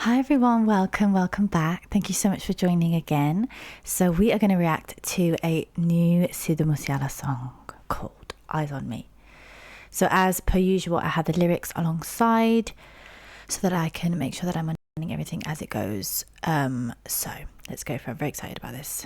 Hi everyone, welcome back. Thank you so much for joining again. So we are going to react to a new Sidhu song called Eyes on Me. So as per usual, I have the lyrics alongside so that I can make sure that I'm understanding everything as it goes. So let's go for it. I'm very excited about this.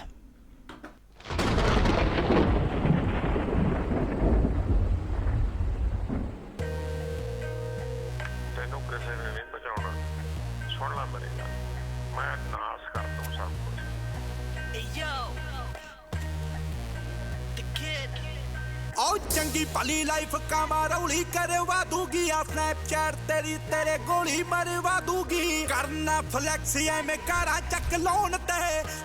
ओ चंगी भली life कामारौली करवा दूंगी आ Snapchat तेरे गोली मरवा दूंगी करना flex में करा चक लोन ते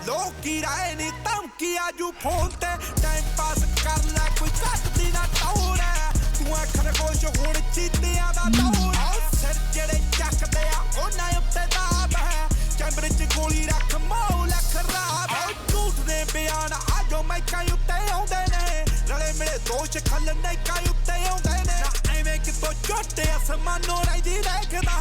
लोग की राय नी धमकी आजू फोन ते टाइम पास कर ले कोई कट दी ना टोर है तू खरगोश हुण चीतियां दा दौर सिर जेड़े चकदे आ ओना उत्ते दाब है कैमरे च गोली रख मौल खराब है झूठ दे बयान आजो मैं कई उत्ते आउंदे ने रले मेरे दोष खलने काई उत्ते आउंदे ने ना एवें कितों झोटे असमानों राइदी देखदा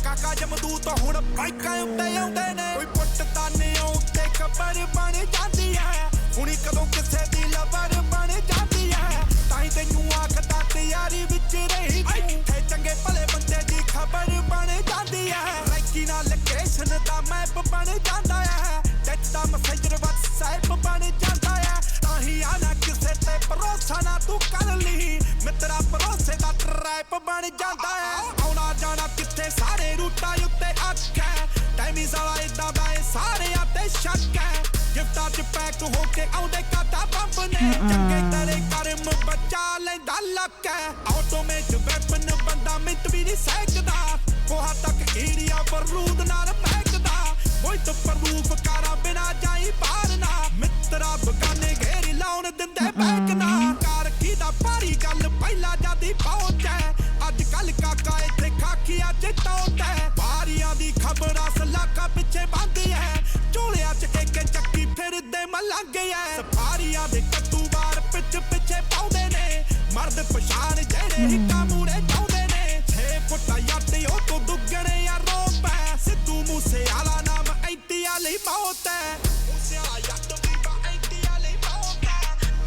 काका जमदूत हुण बाइकां उत्ते आउंदे ने कोई पुੱਟਦਾ ਨਹੀਂ ਉੱਤੇ ਖਬਰ ਬਣ ਜਾਂਦੀ ਹੈ ਹੁਣੀ ਕਦੋਂ ਕਿਸੇ ਦੀ ਲਬਰ ਬਣ ਜਾਂਦੀ ਹੈ ਤਾਂ ਹੀ ਤੈਨੂੰ ਆਖਦਾ ਤਿਆਰੀ ਵਿੱਚ ਰਹੀ ਇੱਥੇ ਚੰਗੇ ਭਲੇ ਬੰਦੇ ਦੀ ਖਬਰ ਬਣ ਜਾਂਦੀ ਹੈ ਲਾਈਕੀ ਨਾਲ ਲੋਕੇਸ਼ਨ ਦਾ ਮੈਪ ਬਣ ਜਾਂਦਾ ਹੈ ਟੱਚ ਦਾ ਮੈਸੇਂਜਰ WhatsApp ਬਣ ਜਾਂਦਾ ਹੈ ਤਾਂ ਹੀ ਆਣਾ ਕਿਸੇ ਤੇ ਭਰੋਸਾ ਨਾ ਤੂੰ ਕਰ ਲਈ ਮਿੱਤਰਾ ਭਰੋਸੇ ਦਾ ਟਰੈਪ ਬਣ ਜਾਂਦਾ ਹੈ ਆਉਣਾ ਜਾਣਾ ਕਿੱਥੇ ਸਾਰੇ ਰੂਟਾਂ ਉੱਤੇ ਅੱਖ ਹੈ ਟਾਈਮਿੰਗ ਵਾਲਾ ਇਦਾਂ ਦਾ ਇਹ ਸਾਰਿਆਂ ਤੇ ਸ਼ੱਕ ਹੈ ਗਿਫਟਾਂ ਚ ਪੈਕ ਹੋ ਕੇ ਆਉਂਦੇ ਕਾਟਾ ਬੰਬ ਨੇ ਚੰਗੇ ਤੇਰੇ ਕਰਮ ਬਚਾ ਲੈਂਦਾ ਲੱਕ ਹੈ ਆਟੋਮੇਟ ਵੈਪਨ ਬੰਦਾ ਮਿੰਟ ਵੀ ਨਹੀਂ ਸਹਿਕਦਾ ਕੋਹਾ ਤੱਕ ਏਰੀਆ ਬਰੂਦ ਨਾਲ ਮਹਿਕਦਾ ਕੋਈ ਤਾਂ ਪ੍ਰੂਫ ਕਰਾ ਬਿਨਾ ਜਾਈ ਬਾਹਰ ਨਾ ਮਿੱਤਰਾ ਬਗਾਨੇ ਘੇਰੀ ਲਾਉਣ ਦਿੰਦੇ ਬੈਕ ਨਾ ਕਾਰ ਕੀ ਦਾ ਭਾਰੀ ਗੱਲ ਪਹਿਲਾਂ ਜਾਂਦੀ ਪਹੁੰਚ ਹੈ ਅੱਜ ਕੱਲ ਕਾਕਾ ਇੱਥੇ ਖਾਕੀਆਂ ਚ ਟੋਟ ਹੈ ਬਾਰੀਆਂ ਦੀ ਖਬਰਾਂ ਸਲਾਕਾ ਪਿੱਛੇ ਬੰਦੀ ਹੈ ਝੋਲਿਆਂ ਚ ਕੇ ਚੱਕੀ ਫਿਰਦੇ ਮਲੰਗੇ ਐ ਸਫਾਰੀਆਂ ਦੇ ਕੱਟੂ ਬਾਰ ਪਿੱਛੇ ਪਾਉਂਦੇ ਨੇ ਮਰਦ ਪਛਾਣ ਜਿਹੜੇ ਹਿੱਟਾਂ ਮੂਰੇ ਚਾਉਂਦੇ ਨੇ 6 ਫੁੱਟਾ ਯਾਤੀ ਉਹ ਤੋਂ ਦੁੱਗਣੇ ਆ ਰੋਪ ਹੈ ਸਿੱਧੂ ਮੂਸੇ ਵਾਲਾ ਨਾਮ ਐਂਟੀਆਂ ਲਈ ਬਹੁਤ ਹੈ ਮੂਸੇ ਵਾਲਾ ਯੱਟ ਵੀ ਬਾ ਐਂਟੀਆਂ ਲਈ ਬਹੁਤ ਹੈ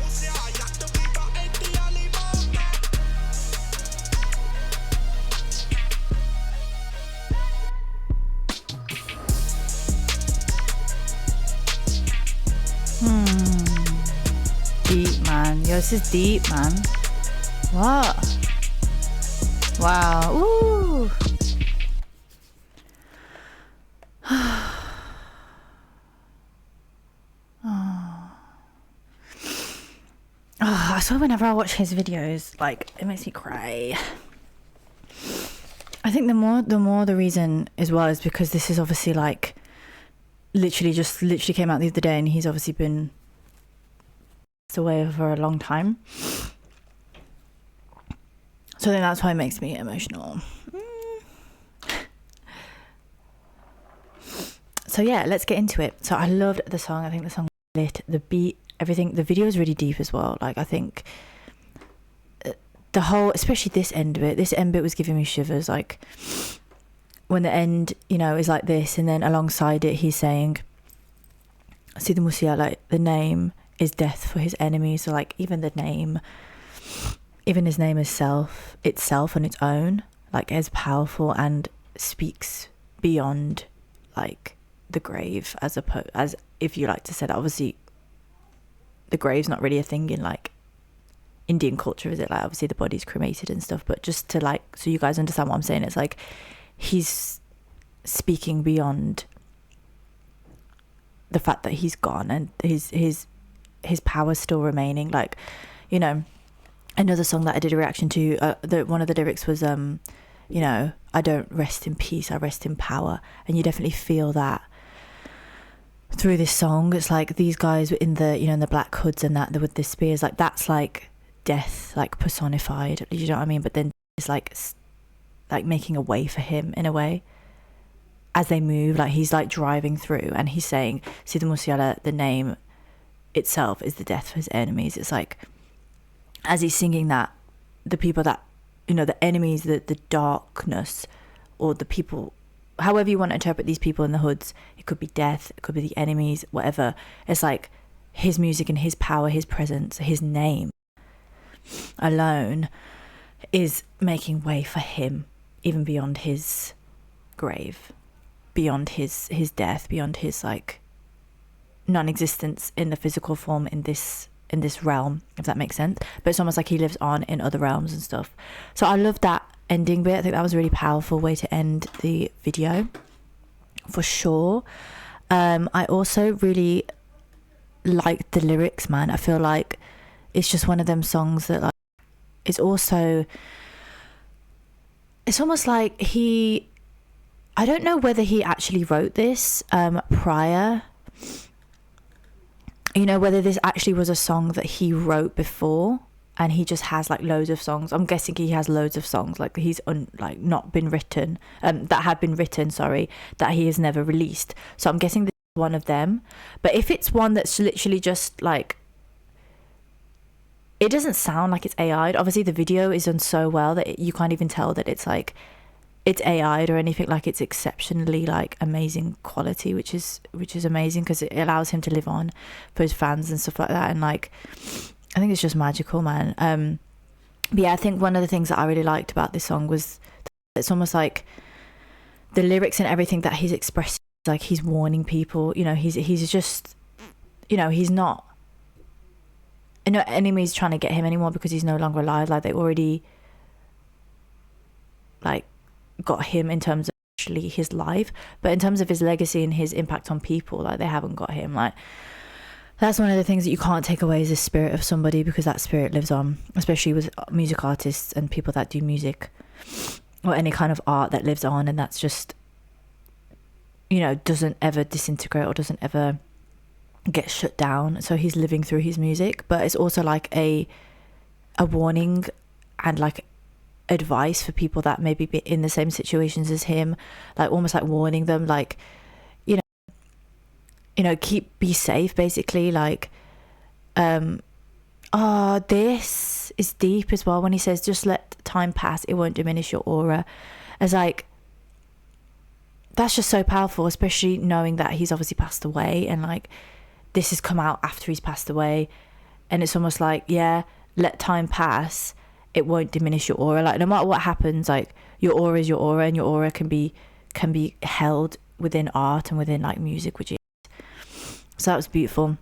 ਮੂਸੇ ਵਾਲਾ ਯੱਟ ਵੀ ਬਾ ਐਂਟੀਆਂ ਲਈ ਬਹੁਤ ਹੈ Deep, man. Yo, this is deep, man. What? Wow. Ooh. I swear whenever I watch his videos, like, it makes me cry. I think the reason as well is because this is obviously like literally came out the other day, and he's obviously been away for a long time. So then that's why it makes me emotional. So yeah, let's get into it. So I loved the song. I think the song lit, the beat, everything. The video is really deep as well. Like, I think the whole, especially this end bit was giving me shivers. Like when the end, you know, is like this, and then alongside it he's saying Sidhu Musiala, like the name is death for his enemies. So like even his name itself on its own, like, is powerful and speaks beyond like the grave, as if you like to say that. Obviously the grave's not really a thing in like Indian culture, is it? Like, obviously the body's cremated and stuff, but just to like, so you guys understand what I'm saying, it's like he's speaking beyond the fact that he's gone, and his power's still remaining. Like, you know, another song that I did a reaction to, one of the lyrics was you know, I don't rest in peace, I rest in power. And you definitely feel that through this song. It's like these guys in the, you know, in the black hoods and that, with the spears, like that's like death, like personified, you know what I mean? But then it's like making a way for him in a way as they move. Like he's like driving through and he's saying Sidhu Musiala, the name itself is the death for his enemies. It's like as he's singing that, the people that, you know, the enemies, the darkness, or the people however you want to interpret these people in the hoods, it could be death, it could be the enemies, whatever. It's like his music and his power, his presence, his name alone is making way for him, even beyond his grave, beyond his death, beyond his like non-existence in the physical form in this realm, if that makes sense. But it's almost like he lives on in other realms and stuff. So I love that ending bit. I think that was a really powerful way to end the video, for sure. I also really liked the lyrics, man. I feel like it's just one of them songs that like, it's also, it's almost like I don't know whether he actually wrote this prior, you know, whether this actually was a song that he wrote before and he just has like loads of songs. I'm guessing he has loads of songs like he's not been written, that had been written, sorry, that he has never released. So I'm guessing this is one of them. But if it's one that's literally just like, it doesn't sound like it's AI'd. Obviously the video is done so well that you can't even tell that it's like it's AI'd or anything. Like it's exceptionally like amazing quality, which is amazing because it allows him to live on for his fans and stuff like that. And like I think it's just magical, man. But yeah, I think one of the things that I really liked about this song was it's almost like the lyrics and everything that he's expressing, like he's warning people, you know, he's just, you know, he's not, you know, enemies trying to get him anymore because he's no longer alive. Like they already like got him in terms of actually his life, but in terms of his legacy and his impact on people, like they haven't got him. Like that's one of the things that you can't take away is the spirit of somebody, because that spirit lives on, especially with music artists and people that do music or any kind of art that lives on, and that's just, you know, doesn't ever disintegrate or doesn't ever get shut down. So he's living through his music, but it's also like a warning and like advice for people that maybe be in the same situations as him, like almost like warning them, like, you know, be safe, basically. Like this is deep as well when he says just let time pass, it won't diminish your aura. As like, that's just so powerful, especially knowing that he's obviously passed away, and like this has come out after he's passed away, and it's almost like, yeah, let time pass, it won't diminish your aura. Like no matter what happens, like your aura is your aura, and your aura can be held within art and within like music, which is, so that was beautiful.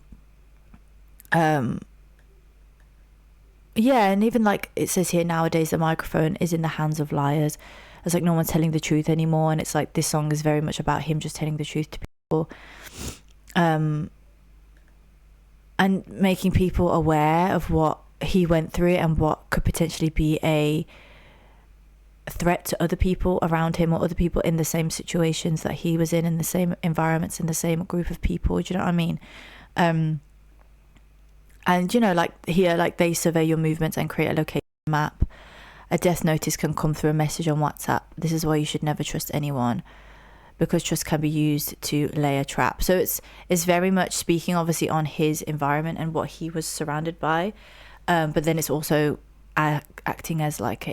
Yeah, and even like it says here, nowadays the microphone is in the hands of liars. It's like no one's telling the truth anymore, and it's like this song is very much about him just telling the truth to people, and making people aware of what he went through and what could potentially be a threat to other people around him or other people in the same situations that he was in the same environments, in the same group of people. Do you know what I mean? And you know, like here, like they survey your movements and create a location map. A death notice can come through a message on WhatsApp. This is why you should never trust anyone, because trust can be used to lay a trap. So it's very much speaking obviously on his environment and what he was surrounded by, but then it's also acting as like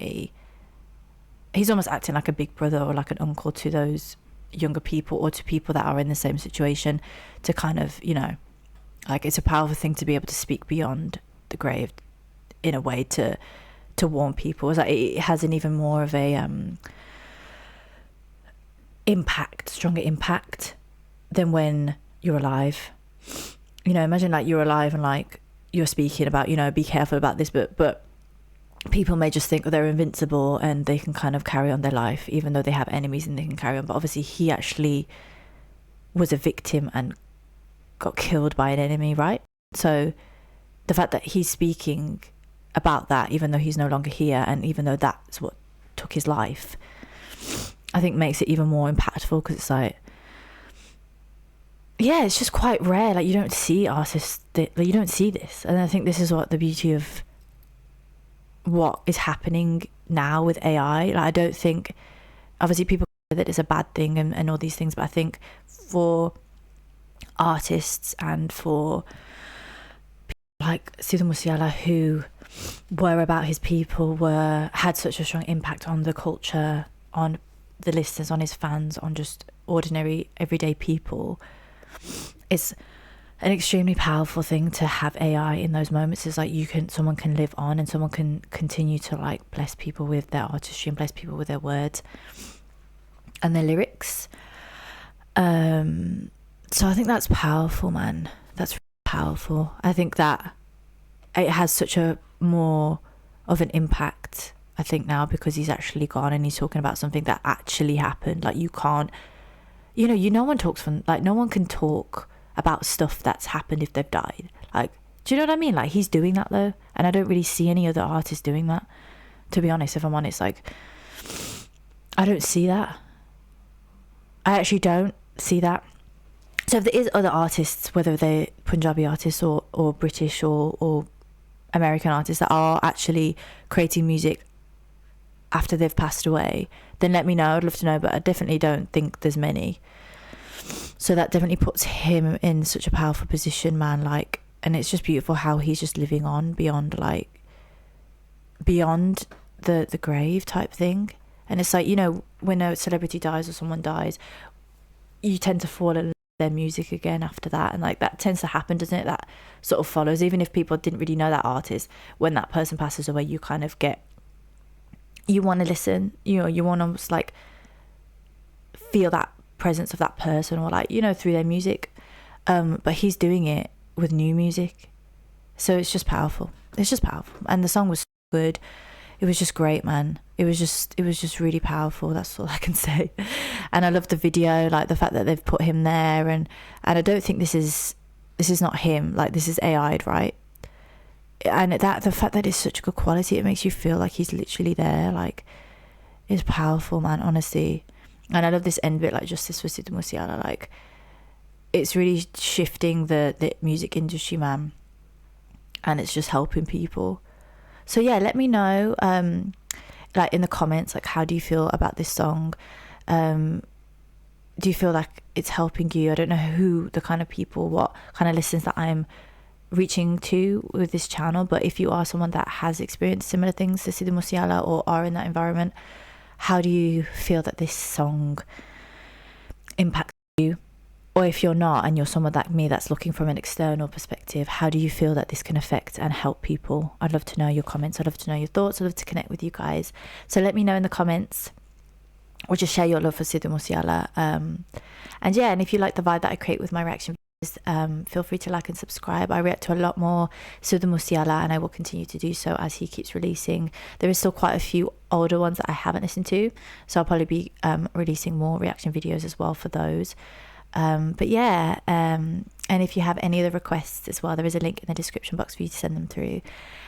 he's almost acting like a big brother or like an uncle to those younger people or to people that are in the same situation, to kind of, you know, like it's a powerful thing to be able to speak beyond the grave in a way to warn people. It's like it has an even more of a stronger impact than when you're alive. You know, imagine like you're alive and like you're speaking about, you know, be careful about this, but people may just think they're invincible and they can kind of carry on their life even though they have enemies and they can carry on. But obviously he actually was a victim and got killed by an enemy, right? So the fact that he's speaking about that, even though he's no longer here and even though that's what took his life, I think makes it even more impactful, because it's like, yeah, it's just quite rare. Like you don't see artists like you don't see this, and I think this is what the beauty of what is happening now with AI. Like I don't think, obviously people say that it's a bad thing and all these things, but I think for artists and for people like Sidhu Musiala, who were about his people, had such a strong impact on the culture, on the listeners, on his fans, on just ordinary everyday people. It's an extremely powerful thing to have AI in those moments. Is like someone can live on, and someone can continue to like bless people with their artistry and bless people with their words and their lyrics. So I think that's powerful, man. That's really powerful. I think that it has such a more of an impact, I think, now, because he's actually gone and he's talking about something that actually happened. Like, you can't, no one talks from, like, no one can talk about stuff that's happened if they've died. Like, do you know what I mean? Like, he's doing that though, and I don't really see any other artists doing that, to be honest. If I'm honest, like, I don't see that. I actually don't see that. So if there is other artists, whether they're Punjabi artists or British or American artists, that are actually creating music after they've passed away, then let me know. I'd love to know, but I definitely don't think there's many. So that definitely puts him in such a powerful position, man. Like, and it's just beautiful how he's just living on beyond the grave type thing. And it's like, when a celebrity dies or someone dies, you tend to fall in love with their music again after that, and like that tends to happen, doesn't it? That sort of follows, even if people didn't really know that artist. When that person passes away, you kind of you want to listen, you want to almost like feel that presence of that person, or like, through their music. But he's doing it with new music, so it's just powerful. And the song was good. It was just great, man. It was just really powerful. That's all I can say. And I love the video, like the fact that they've put him there, and I don't think this is not him. Like, this is AI'd, right? And the fact that it's such good quality, it makes you feel like he's literally there. Like, it's powerful, man, honestly. And I love this end bit, like, justice for Sidhu Musiala. Like, it's really shifting the music industry, man, and it's just helping people. So yeah, let me know, like, in the comments, like, how do you feel about this song? Do you feel like it's helping you? I don't know who the kind of people, what kind of listeners that I'm reaching to with this channel, but if you are someone that has experienced similar things to Sidhu Musiala or are in that environment, how do you feel that this song impacts you? Or if you're not, and you're someone like me that's looking from an external perspective, how do you feel that this can affect and help people? I'd love to know your comments. I'd love to know your thoughts. I'd love to connect with you guys. So let me know in the comments, or just share your love for Sidhu Musiala. And yeah, and if you like the vibe that I create with my reaction videos, feel free to like and subscribe. I react to a lot more Sidhu Musiala, and I will continue to do so as he keeps releasing. There is still quite a few older ones that I haven't listened to, so I'll probably be releasing more reaction videos as well for those. But yeah, and if you have any other requests as well, there is a link in the description box for you to send them through.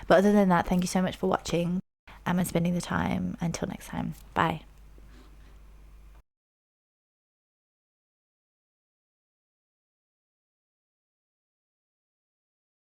But other than that, thank you so much for watching and spending the time. Until next time, bye.